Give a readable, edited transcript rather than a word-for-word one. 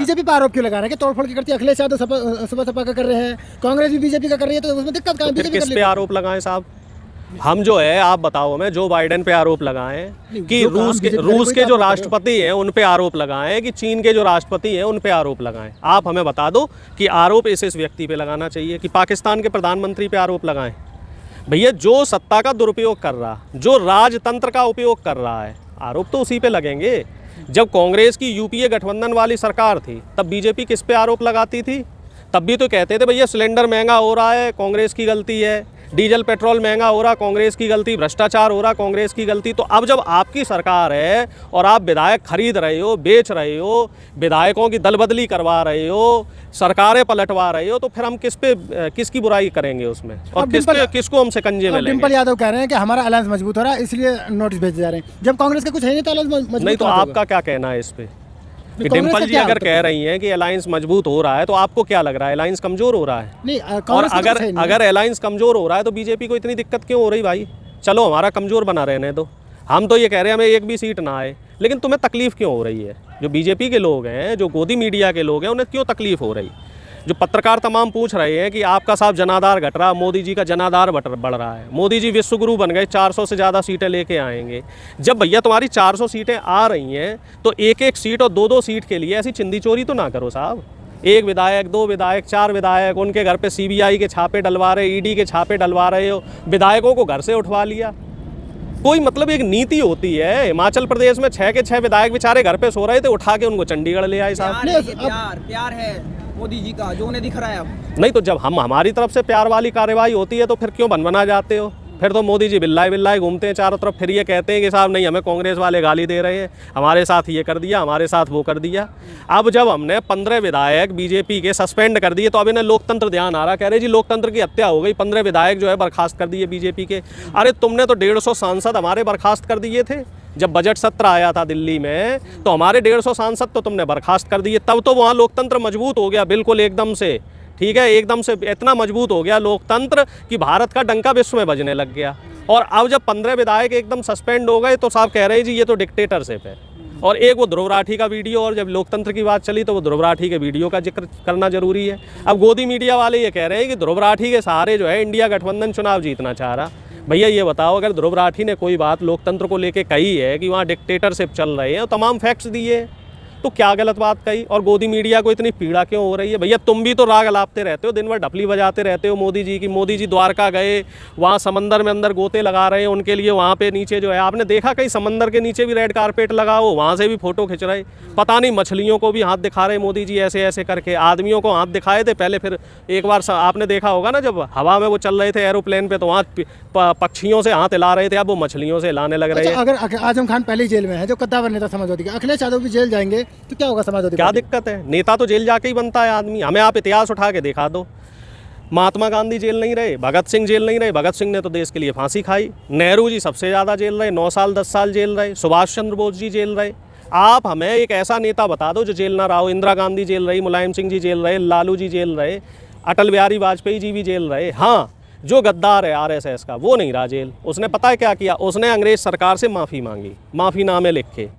BJP पर आरोप क्यों लगा रहे हैं कि तोड़फोड़ की करती है? अखिलेश यादव सपा का कर रहे हैं, कांग्रेस भी बीजेपी का कर रही है, तो उसमें दिक्कत कहाँ है? बीजेपी किस पे आरोप लगाएं साहब? हम जो है आप बताओ हमें, जो बाइडेन पे आरोप लगाएं कि रूस के जो राष्ट्रपति हैं उन पे आरोप लगाएं कि चीन के जो राष्ट्रपति हैं उन पे आरोप लगाएं। आप हमें बता दो कि आरोप इस व्यक्ति पे लगाना चाहिए कि पाकिस्तान के प्रधानमंत्री पे आरोप लगाएं। भैया जो सत्ता का दुरुपयोग कर रहा, जो राजतंत्र का उपयोग कर रहा है, आरोप तो उसी पे लगेंगे। जब कांग्रेस की यूपीए गठबंधन वाली सरकार थी तब बीजेपी किस पे आरोप लगाती थी? तब भी तो कहते थे भैया सिलेंडर महंगा हो रहा है, कांग्रेस की गलती है, डीजल पेट्रोल महंगा हो रहा, कांग्रेस की गलती, भ्रष्टाचार हो रहा, कांग्रेस की गलती। तो अब जब आपकी सरकार है और आप विधायक खरीद रहे हो, बेच रहे हो, विधायकों की दल बदली करवा रहे हो, सरकारें पलटवा रहे हो, तो फिर हम किसकी बुराई करेंगे उसमें, और किसको हम शिकंजे में लेंगे? डिम्पल यादव कह रहे हैं कि हमारा अलायंस मजबूत हो रहा है इसलिए नोटिस भेजे जा रहे हैं, जब कांग्रेस का कुछ है नहीं तो अलायंस मजबूत नहीं। तो आपका क्या कहना है इस पे? कि डिम्पल जी अगर कह रही हैं कि अलायंस मजबूत हो रहा है तो आपको क्या लग रहा है, अलायंस कमजोर हो रहा है? नहीं, और अगर अलायंस कमजोर हो रहा है तो बीजेपी को इतनी दिक्कत क्यों हो रही भाई? चलो हमारा कमजोर बना रहने दो, हम तो ये कह रहे हैं हमें एक भी सीट ना आए, लेकिन तुम्हें तकलीफ क्यों हो रही है? जो बीजेपी के लोग हैं, जो गोदी मीडिया के लोग हैं, उन्हें क्यों तकलीफ हो रही? जो पत्रकार तमाम पूछ रहे हैं कि आपका साहब जनाधार घट रहा, मोदी जी का जनाधार बढ़ रहा है, मोदी जी विश्वगुरु बन गए, 400 से ज़्यादा सीटें लेके आएंगे। जब भैया तुम्हारी 400 सीटें आ रही हैं तो एक एक सीट और दो सीट के लिए ऐसी चिंदी चोरी तो ना करो साहब। एक विधायक, दो विधायक, चार विधायक, उनके घर पे सीबीआई के छापे डलवा रहे, ईडी के छापे डलवा रहे हो, विधायकों को घर से उठवा लिया। कोई मतलब एक नीति होती है। हिमाचल प्रदेश में 6 के 6 विधायक बेचारे घर पे सो रहे थे, उठा के उनको चंडीगढ़ ले आए साहब। प्यार है मोदी जी का जो उन्हें दिख रहा है अब। नहीं तो जब हमारी तरफ से प्यार वाली कार्रवाई होती है तो फिर क्यों बना जाते हो? फिर तो मोदी जी बिल्लाए घूमते हैं चारों तरफ, फिर ये कहते हैं कि साहब नहीं हमें कांग्रेस वाले गाली दे रहे हैं, हमारे साथ ये कर दिया, हमारे साथ वो कर दिया। अब जब हमने 15 विधायक बीजेपी के सस्पेंड कर दिए तो अब इन्हें लोकतंत्र ध्यान आ रहा, कह रहे जी लोकतंत्र की हत्या हो गई, 15 विधायक जो है बर्खास्त कर दिए बीजेपी के। अरे तुमने तो 150 सांसद हमारे बर्खास्त कर दिए थे जब बजट सत्र आया था दिल्ली में, तो हमारे 150 सांसद तो तुमने बर्खास्त कर दिए। तब तो वहाँ लोकतंत्र मजबूत हो गया बिल्कुल एकदम से, ठीक है, एकदम से इतना मजबूत हो गया लोकतंत्र कि भारत का डंका विश्व में बजने लग गया। और अब जब 15 विधायक एकदम सस्पेंड हो गए तो साहब कह रहे हैं जी ये तो डिक्टेटरशिप है। और एक वो ध्रुव राठी का वीडियो, और जब लोकतंत्र की बात चली तो वो ध्रुव राठी के वीडियो का जिक्र करना जरूरी है। अब गोदी मीडिया वाले ये कह रहे हैं कि ध्रुव राठी के सहारे जो है इंडिया गठबंधन चुनाव जीतना चाह रहा। भैया ये बताओ, अगर ध्रुव राठी ने कोई बात लोकतंत्र को लेके कही है कि वहाँ डिक्टेटरशिप चल रहे हैं, तमाम फैक्ट्स दिए, तो क्या गलत बात कही? और गोदी मीडिया को इतनी पीड़ा क्यों हो रही है? भैया तुम भी तो राग अलापते रहते हो, दिन भर ढपली बजाते रहते हो मोदी जी की। मोदी जी द्वारका गए, वहाँ समंदर में अंदर गोते लगा रहे हैं उनके लिए, वहाँ पे नीचे जो है आपने देखा कहीं समंदर के नीचे भी रेड कारपेट लगा हो, वहाँ से भी फोटो खिंच रहे। पता नहीं मछलियों को भी हाथ दिखा रहे मोदी जी ऐसे ऐसे करके, आदमियों को हाथ दिखाए थे पहले, फिर एक बार आपने देखा होगा ना जब हवा में वो चल रहे थे एरोप्लेन पे, तो वहाँ पक्षियों से हाथ हिला रहे थे, अब वो मछलियों से हिलाने लग रहे हैं। अगर आजम खान पहले जेल में है, जो कद्दावर नेता समाजवादी का, अखिलेश यादव भी जेल जाएंगे तो क्या होगा समाजवादी? क्या दिक्कत है? नेता तो जेल जाके ही बनता है आदमी। हमें आप इतिहास उठा के दिखा दो, महात्मा गांधी जेल नहीं रहे, भगत सिंह जेल नहीं रहे, भगत सिंह ने तो देश के लिए फांसी खाई, नेहरू जी सबसे ज़्यादा जेल रहे, 9 साल 10 साल जेल रहे, सुभाष चंद्र बोस जी जेल रहे। आप हमें एक ऐसा नेता बता दो जो जेल ना रहा हो। इंदिरा गांधी जेल रही, मुलायम सिंह जी जेल रहे, लालू जी जेल रहे, अटल बिहारी वाजपेयी जी भी जेल रहे। हाँ, जो गद्दार है RSS का वो नहीं रहा जेल। उसने पता है क्या किया? उसने अंग्रेज सरकार से माफ़ी मांगी, माफ़ीनामे लिखे।